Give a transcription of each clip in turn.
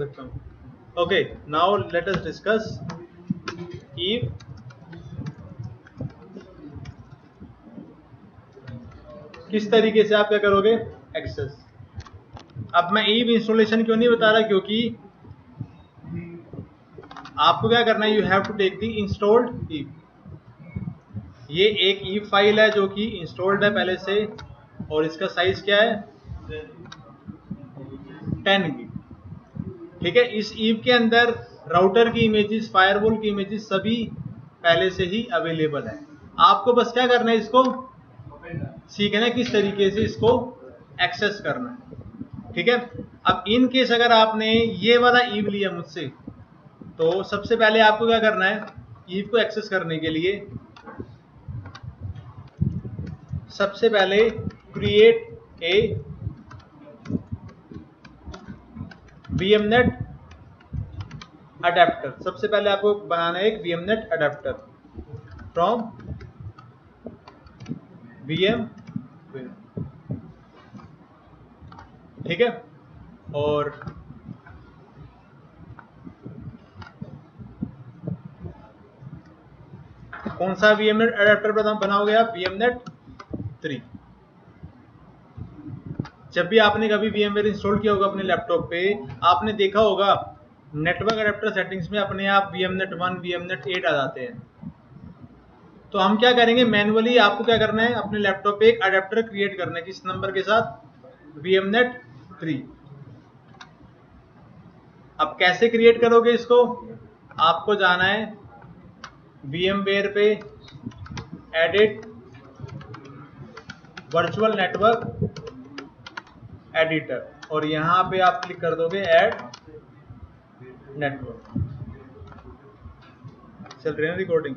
Okay, now let us discuss if किस तरीके से आप क्या करोगे एक्सेस। अब मैं ईव इंस्टॉलेशन क्यों नहीं बता रहा, क्योंकि आपको क्या करना है, you have to take the installed EVE. ये एक ईव फाइल है जो कि इंस्टॉल्ड है पहले से, और इसका साइज क्या है 10 GB। ठीक है, इस ईव के अंदर राउटर की इमेजेस, फायरवॉल की इमेजेस सभी पहले से ही अवेलेबल है। आपको बस क्या करना है, इसको सीखना है किस तरीके से इसको एक्सेस करना है। ठीक है, अब इन केस अगर आपने ये वाला ईव लिया मुझसे, तो सबसे पहले आपको क्या करना है, ईव को एक्सेस करने के लिए सबसे पहले क्रिएट ए VMNet अडेप्टर। सबसे पहले आपको बनाना है एक VMNet अडेप्टर फ्रॉम VM। ठीक है, और कौन सा VMNet अडेप्टर बनाओगे आप, VMNet 3। जब भी आपने कभी VMware इंस्टॉल किया होगा अपने लैपटॉप पे, आपने देखा होगा नेटवर्क अडेप्टर सेटिंग्स में अपने आप VMNet 1, VMNet 8 आ जाते हैं। तो हम क्या करेंगे, मैनुअली आपको क्या करना है, अपने लैपटॉप पे एक अडेप्टर क्रिएट करना है किस नंबर के साथ, VMNet 3। अब कैसे क्रिएट करोगे इसको, आपको जाना है VMware पे, एडिट वर्चुअल नेटवर्क एडिटर, और यहां पे आप क्लिक कर दोगे ऐड नेटवर्क। चल रही है रिकॉर्डिंग।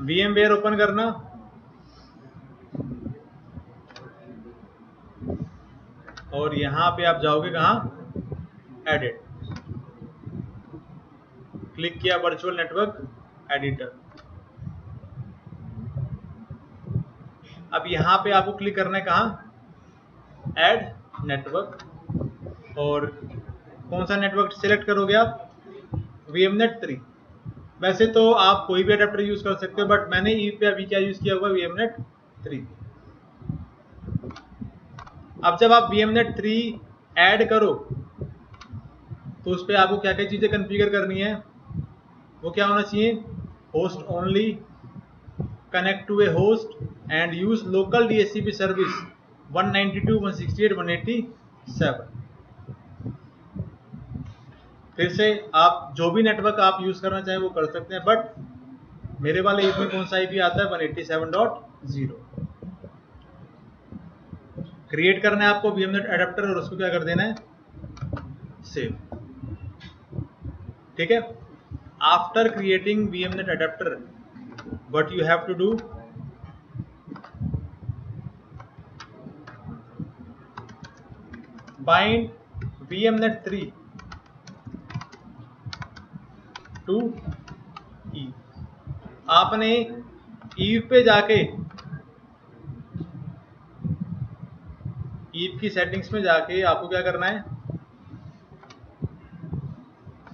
VMware ओपन करना, और यहां पे आप जाओगे कहां, एडिट, क्लिक किया वर्चुअल नेटवर्क एडिटर। अब यहां पे आपको क्लिक करना है कहां, ऐड नेटवर्क, और कौन सा नेटवर्क सिलेक्ट करोगे आप, VMNet 3। वैसे तो आप कोई भी अडेप्टर यूज कर सकते हो, बट मैंने ईव पे अभी क्या यूज किया हुआ, VMNet 3। अब जब आप VMNet 3 ऐड करो, तो उस पर आपको क्या क्या चीजें कॉन्फ़िगर करनी है, वो क्या होना चाहिए, host only, connect to a host and use local DHCP service 192, 168, 187। फिर से आप जो भी नेटवर्क आप यूज करना चाहें वो कर सकते हैं, बट मेरे वाले ईव में कौन सा IP आता है, 187.0। क्रिएट करना है आपको VMNet अडेप्टर, और उसको क्या कर देना है, सेव। ठीक है, after creating VMNet adapter, what you have to do, bind VMNet 3 to EVE. आपने ईव पे जाके, ईव की सेटिंग्स में जाके आपको क्या करना है,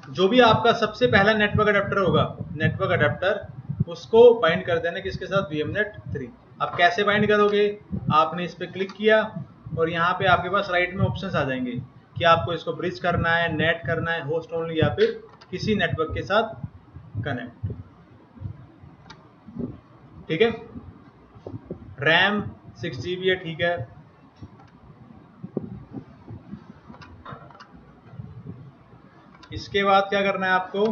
जो भी आपका सबसे पहला नेटवर्क अडेप्टर होगा, नेटवर्क अडेप्टर, उसको बाइंड कर देना किसके साथ, VMNet 3। अब कैसे बाइंड करोगे, आपने इस पर क्लिक किया, और यहाँ पे आपके पास राइट में ऑप्शंस आ जाएंगे कि आपको इसको ब्रिज करना है, नेट करना है, होस्ट ओनली, या फिर किसी नेटवर्क के साथ कनेक्ट। ठीक है, रैम 6 GB है, ठीक है। इसके बाद क्या करना है आपको,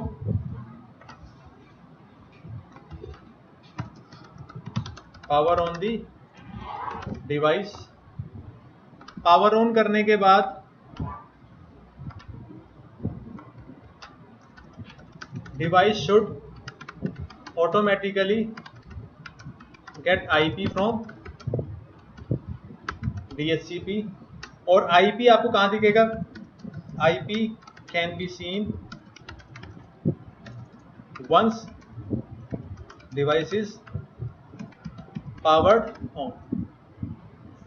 power on the device. Power on करने के बाद device should automatically get IP from DHCP, और IP आपको कहां दिखेगा, IP can be seen once device is powered on.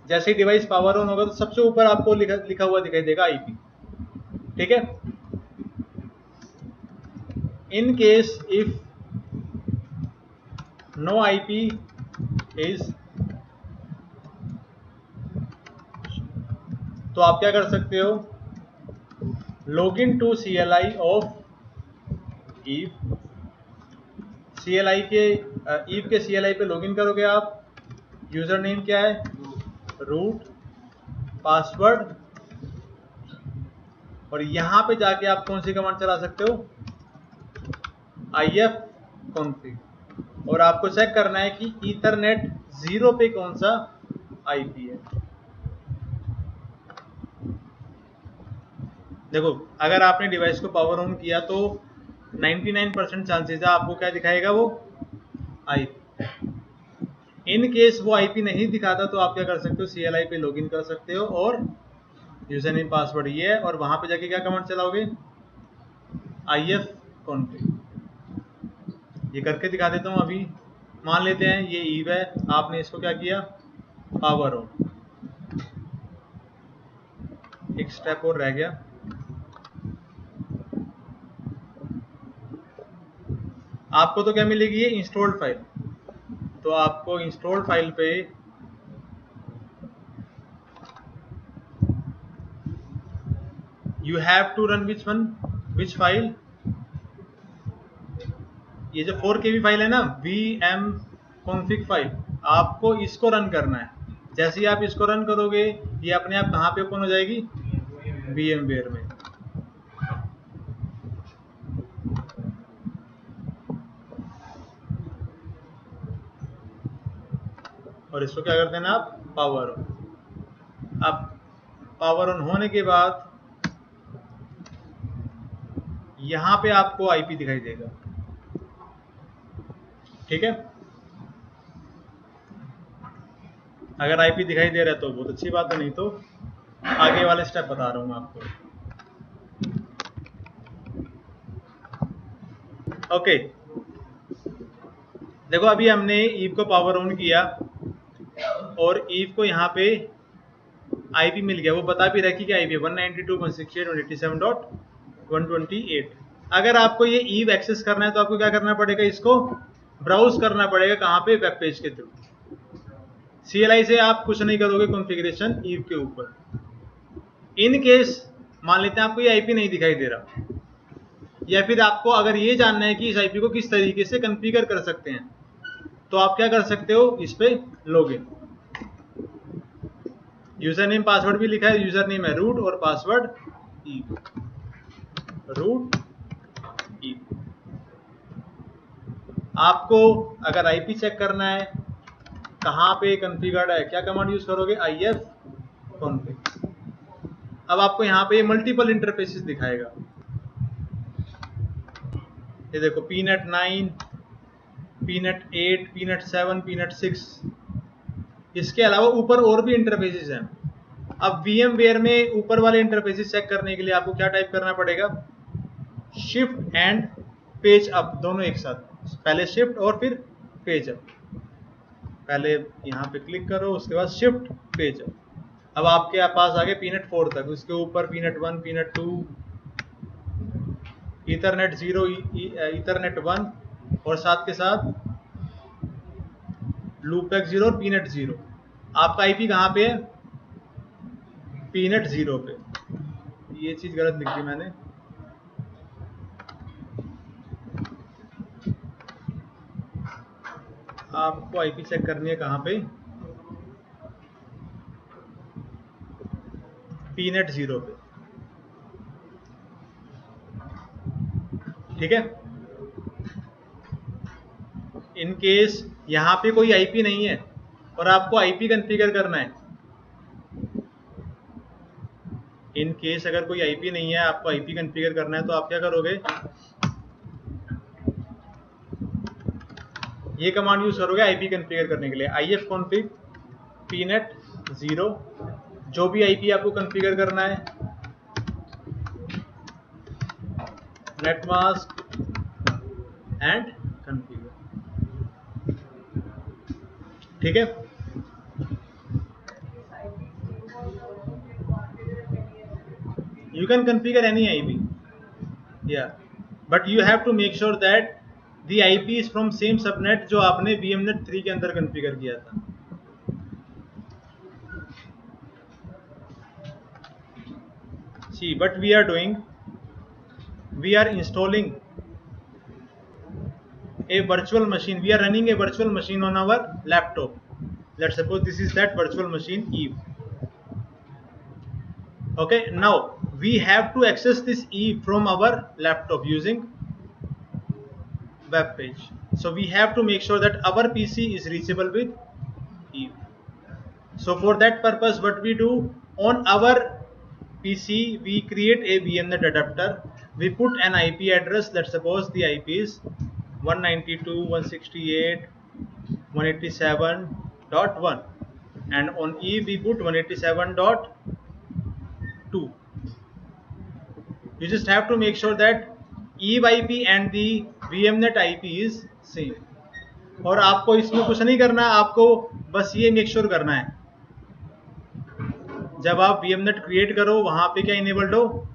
जैसे ही डिवाइस पावर ऑन होगा तो सबसे ऊपर आपको लिखा हुआ दिखाई देगा आईपी। ठीक है, in case if no IP is, तो आप क्या कर सकते हो, log in to CLI of EVE. CLI के ईव के CLI पे लॉगिन करोगे आप। यूजर नेम क्या है, रूट, पासवर्ड, और यहां पे जाके आप कौन सी कमांड चला सकते हो, ifconfig, और आपको चेक करना है कि ईथरनेट 0 पे कौन सा आईपी है। देखो अगर आपने डिवाइस को पावर ऑन किया तो 99% चांसेस है आपको क्या दिखाएगा, वो आईपी। इन केस वो आईपी नहीं दिखाता तो आप क्या कर सकते हो, CLI पे लॉगिन कर सकते हो और यूजर नेम पासवर्ड ये है, और वहां पे जाके क्या कमांड चलाओगे, ifconfig। ये करके दिखा देता हूं अभी। मान लेते हैं ये ईव है, आपने इसको क्या किया, पावर ऑन। एक स्टेप और रह गया, आपको तो क्या मिलेगी, ये इंस्टॉल्ड फाइल। तो आपको इंस्टॉल्ड फाइल पे you have to run which file, ये जो 4 KB फाइल है ना, vmconfig फाइल, आपको इसको रन करना है। जैसे ही आप इसको रन करोगे ये अपने आप कहाँ पे ओपन हो जाएगी, VMware में। और इसको क्या कर देना आप, पावर ऑन। अब पावर ऑन होने के बाद यहां पे आपको आईपी दिखाई देगा। ठीक है, अगर आईपी दिखाई दे रहा है तो बहुत अच्छी बात है, नहीं तो आगे वाले स्टेप बता रहा हूं मैं आपको। ओके, देखो अभी हमने ईव को पावर ऑन किया और ईव को यहाँ पे आईपी मिल गया। वो बता भी रखी कि आईपी 192.168.128। अगर आपको ये ईव एक्सेस करना है तो आपको क्या करना पड़ेगा, इसको ब्राउज करना पड़ेगा। कहाँ पे, वेब पेज के थ्रू। CLI से आप कुछ नहीं करोगे कॉन्फ़िगरेशन ईव के ऊपर। इन केस मान लेते हैं आपको ये आईपी नहीं दिखाई दे रहा, या फिर आपको अगर ये जानना है कि इस आईपी को किस तरीके से कॉन्फ़िगर कर सकते हैं, तो आप क्या कर सकते हो, इस पे लॉगिन। यूजर नेम पासवर्ड भी लिखा है, यूजर नेम है रूट और पासवर्ड ईव, रूट ईव। आपको अगर आईपी चेक करना है कहाँ पे कॉन्फ़िगर्ड है, क्या कमांड यूज करोगे, ifconfig। अब आपको यहाँ पे मल्टीपल इंटरफेसेस दिखाएगा। ये देखो, पीनट 9, पीनट 8, पीनट 7, पीनट 6। इसके अलावा ऊपर और भी इंटरफेसेस हैं। अब VMware में ऊपर वाले इंटरफेसेस चेक करने के लिए आपको क्या टाइप करना पड़ेगा, शिफ्ट एंड पेज अप, दोनों एक साथ। पहले शिफ्ट और फिर पेज अप। पहले यहाँ पे क्लिक करो, उसके बाद शिफ्ट पेज अप। अब आपके पास आ गए पीनट 4 तक। उसके ऊपर पीनट 1, पीनट 2, ईथरनेट 0, ईथरनेट 1, और साथ के साथ लूपबैक 0 और पीनट 0। आपका आईपी कहाँ पे है, पीनट 0 पे। ये चीज गलत लिख दी मैंने। आपको आईपी चेक करनी है कहाँ पे, पीनट 0 पे। ठीक है, इन केस यहाँ पे कोई आईपी नहीं है और आपको आईपी कॉन्फ़िगर करना है, इन केस अगर कोई आईपी नहीं है, आपको आईपी कॉन्फ़िगर करना है, तो आप क्या करोगे, ये कमांड यूज करोगे आईपी कॉन्फ़िगर करने के लिए, ifconfig pnet 0। जो भी आईपी आपको कॉन्फ़िगर करना है, netmask एंड कॉन्फ़िगर। ठीक है, You can configure any IP. Yeah, but you have to make sure that the IP is from same subnet जो आपने VMnet 3 के अंदर कॉन्फ़िगर किया था. See, what we are doing, we are installing a virtual machine. We are running a virtual machine on our laptop. Let's suppose this is that virtual machine Eve. Okay, now we have to access this Eve from our laptop using web page. So we have to make sure that our PC is reachable with Eve. So for that purpose, what we do, on our PC we create a VMnet adapter. We put an IP address. Let's suppose the IP is 192.168.187.1, and on Eve we put 187.2. You just have to make sure that Eve IP and the VMnet IP is same. और आपको इसमें कुछ नहीं करना, आपको बस ये make sure करना है जब आप VMnet क्रिएट करो वहां पे क्या इनेबल्ड हो,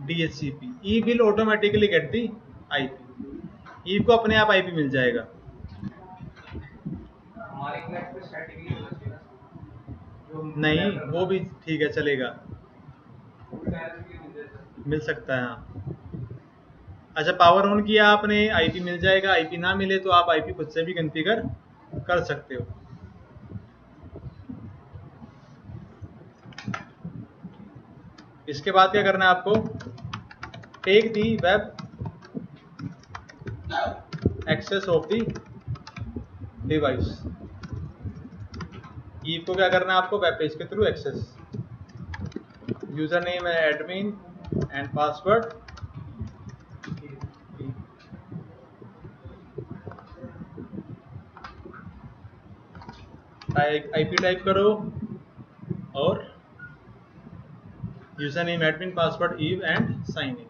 DHCP. Eve will automatically get the IP. Eve को अपने आप IP मिल जाएगा. नहीं, वो भी ठीक है, चलेगा, मिल सकता है. हाँ, अच्छा, पावर ऑन किया आपने, IP मिल जाएगा. IP ना मिले तो आप IP खुद से भी कॉन्फ़िगर कर सकते हो. इसके बाद क्या करना है आपको, take the web access of the device. EVE को क्या करना है आपको, वेब पेज के थ्रू एक्सेस. यूजर नेम है admin and password. IP type करो और user name admin password EVE and sign in.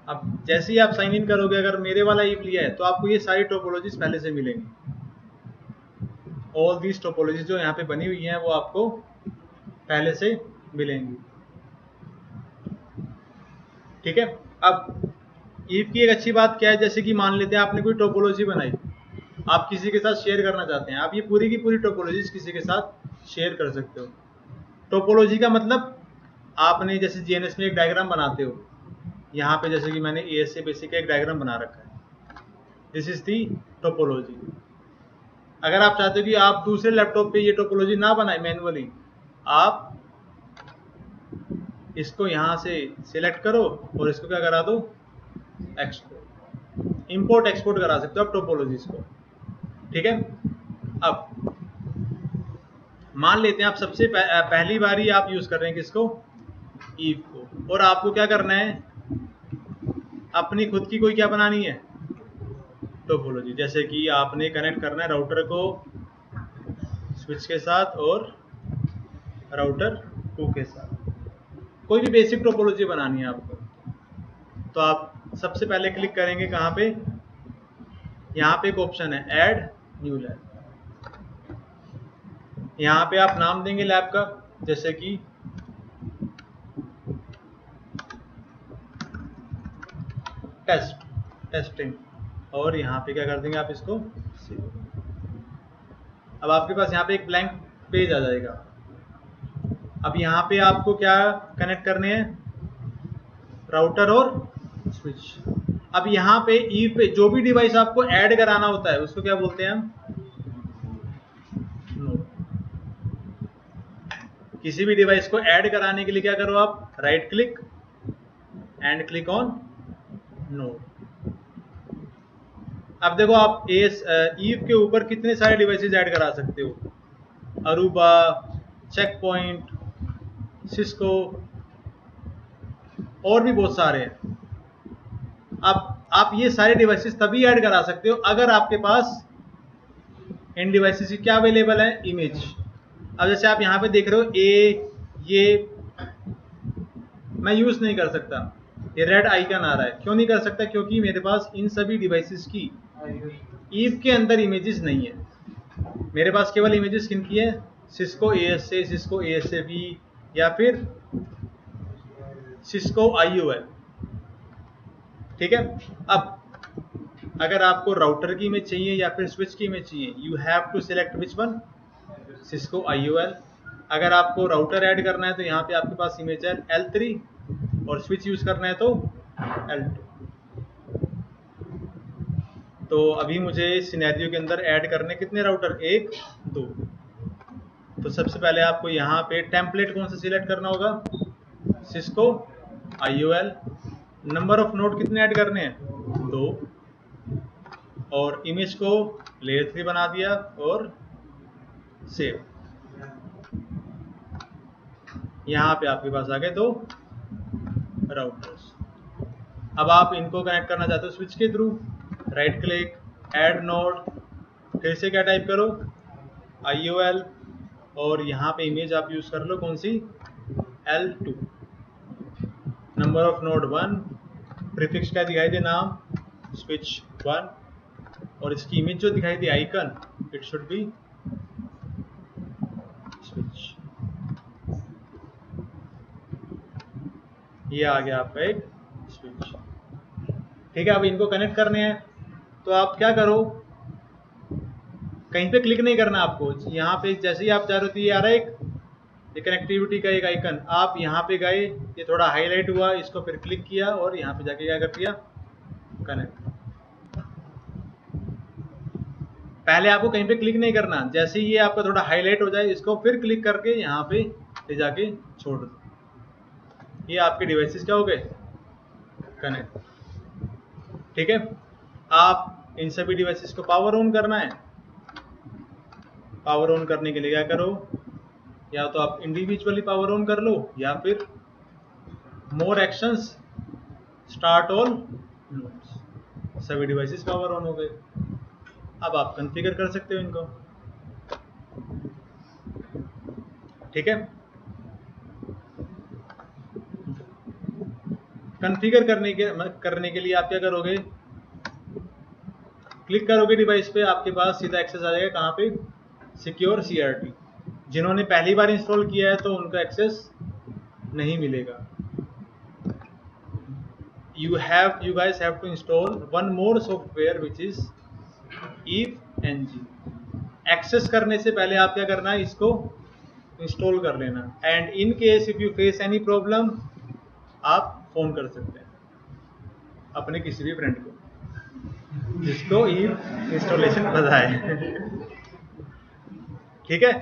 अब जैसे ही आप साइन इन करोगे, अगर मेरे वाला ईव लिया है तो आपको ये सारी टोपोलॉजीज पहले से मिलेंगी. ऑल दीज टोपोलॉजीज जो यहाँ पे बनी हुई हैं वो आपको पहले से मिलेंगी. ठीक है. अब ईव की एक अच्छी बात क्या है, जैसे कि मान लेते हैं आपने कोई टोपोलॉजी बनाई, आप किसी के साथ शेयर करना चाहते हैं, आप ये पूरी की पूरी टोपोलॉजीज किसी के साथ शेयर कर सकते हो. टोपोलॉजी का मतलब, आपने जैसे GNS में एक डायग्राम बनाते हो, यहाँ पे जैसे कि मैंने ASA बेसिक का एक डायग्राम बना रखा है. This is the topology. अगर आप चाहते हो कि आप दूसरे लैपटॉप पे ये टोपोलॉजी ना बनाए मैन्युअली, आप इसको यहाँ से सिलेक्ट करो और इसको क्या करा दो, एक्सपोर्ट. इंपोर्ट एक्सपोर्ट करा सकते हो आप टोपोलॉजीज को. ठीक है. अब मान लेते हैं आप सबसे पहली बारी आप यूज कर रहे हैं किसको, ईव को, और आपको क्या करना है, अपनी खुद की कोई क्या बनानी है, टोपोलॉजी. जैसे कि आपने कनेक्ट करना है राउटर को स्विच के साथ और राउटर 2 के साथ. कोई भी बेसिक टोपोलॉजी बनानी है आपको, तो आप सबसे पहले क्लिक करेंगे कहाँ पे, यहाँ पे एक ऑप्शन है ऐड न्यू लैब. यहाँ पे आप नाम देंगे लैब का, जैसे कि टेस्टिंग, और यहाँ पे क्या कर देंगे आप इसको सेव. अब आपके पास यहाँ पे एक ब्लैंक पेज आ जाएगा. अब यहाँ पे आपको क्या कनेक्ट करने हैं, राउटर और स्विच. अब यहाँ पे ईव पे जो भी डिवाइस आपको ऐड कराना होता है उसको क्या बोलते हैं हम, नोड. किसी भी डिवाइस को ऐड कराने के लिए क्या करो आप, right click and click on node. अब देखो आप ईव के ऊपर कितने सारे डिवाइसेस ऐड करा सकते हो, अरूबा, चेक पॉइंट, सिस्को, और भी बहुत सारे हैं. अब आप ये सारे डिवाइसेस तभी ऐड करा सकते हो अगर आपके पास इन डिवाइसेस की क्या अवेलेबल है, इमेज. अब जैसे आप यहाँ पे देख रहे हो, ये मैं यूज नहीं कर सकता, ये रेड आइकन आ रहा है. क्यों नहीं कर सकता, क्योंकि मेरे पास इन सभी डिवाइसेस की ईव के अंदर इमेजेस नहीं है. मेरे पास केवल इमेजेस किनकी है, सिस्को ASA, सिस्को ASA-V, या फिर सिस्को IOL। ठीक है, अब अगर आपको राउटर की इमेज चाहिए या फिर स्विच की इमेज चाहिए, you have to select which one, Cisco IOL। अगर आपको राउटर ऐड करना है तो यहाँ पे आपके पास इमेज है L3, और स्विच यूज करना है तो L2। तो अभी मुझे सिनेरियो के अंदर ऐड करने कितने राउटर, 1 2। तो सबसे पहले आपको यहाँ पे टेम्पलेट कौन सा सिलेक्ट करना होगा, Cisco IOL। Number of node कितने ऐड करने हैं, 2, और इमेज को लेयर 3 बना दिया और सेव। यहाँ पे आपके पास आ गए 2 राउटर्स। अब आप इनको कनेक्ट करना चाहते हो स्विच के through, right click, add node, फिर से क्या टाइप करो, IOL, और यहाँ पे इमेज आप यूज कर लो कौन सी, L2। Number of node 1, prefix क्या दिखाई दे, नाम, स्विच 1, और इसकी इमेज जो दिखाई दे icon, it should be switch. ये आ गया आपका एक स्विच। ठीक है, अब इनको कनेक्ट करने हैं तो आप क्या करो, कहीं पे क्लिक नहीं करना आपको, यहाँ पे जैसे ही आप जा रहे हो तो ये आ रहा है एक कनेक्टिविटी का एक आइकन, आप यहाँ पे गए, ये थोड़ा हाईलाइट हुआ, इसको फिर क्लिक किया और यहाँ पे जाके क्या कर दिया, कनेक्ट। पहले आपको कहीं पे क्लिक नहीं करना, जैसे ही ये आपका थोड़ा हाईलाइट हो जाए इसको फिर क्लिक करके यहाँ पे ले जाके छोड़ दो। ये आपके डिवाइसेस क्या हो गए, कनेक्ट। ठीक है, आप इन सभी डिवाइसेस को पावर ऑन करना है। पावर ऑन करने के लिए क्या करो, या तो आप इंडिविजुअली पावर ऑन कर लो या फिर मोर एक्शंस, स्टार्ट ऑल नोड्स, सभी डिवाइसेस पावर ऑन हो गए। अब आप कॉन्फ़िगर कर सकते हो इनको। ठीक है, कॉन्फ़िगर करने के लिए आप क्या करोगे, क्लिक करोगे डिवाइस पे, आपके पास सीधा एक्सेस आ जाएगा कहाँ पे, सिक्योर CRT। जिन्होंने पहली बार इंस्टॉल किया है तो उनका एक्सेस नहीं मिलेगा। you guys have to install one more software which is EveNG। Access करने से पहले आप क्या करना है, इसको इंस्टॉल कर लेना, and in case if you face any problem आप फोन कर सकते हैं अपने किसी भी फ्रेंड को जिसको ईव इंस्टॉलेशन पता है। ठीक है,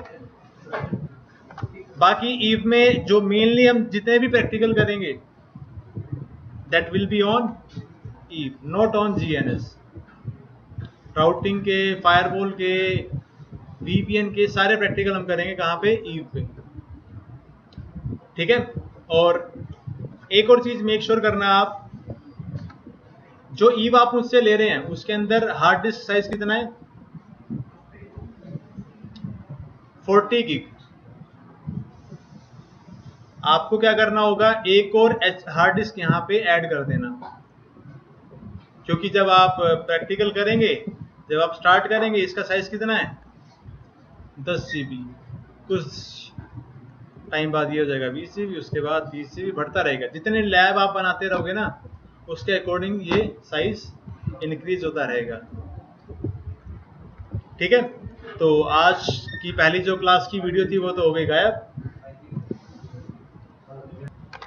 बाकी ईव में जो मेनली हम जितने भी प्रैक्टिकल करेंगे that will be on EVE, not on GNS। Routing के, फायरवॉल के, VPN के सारे प्रैक्टिकल हम करेंगे कहाँ पे, ईव पे। ठीक है, और एक और चीज मेक श्योर करना, आप जो ईव आप मुझसे ले रहे हैं उसके अंदर हार्ड डिस्क साइज कितना है, 40 GB। आपको क्या करना होगा, एक और हार्ड डिस्क यहाँ पे ऐड कर देना, क्योंकि जब आप प्रैक्टिकल करेंगे, जब आप स्टार्ट करेंगे, इसका साइज कितना है, 10 GB। कुछ टाइम बाद ये हो जाएगा 20 GB, उसके बाद 30 GB, बढ़ता रहेगा। जितने लैब आप बनाते रहोगे ना उसके अकॉर्डिंग ये साइज इंक्रीज होता रहेगा। ठीक है, तो आज की पहली जो क्लास की वीडियो थी वो तो हो गई गायब।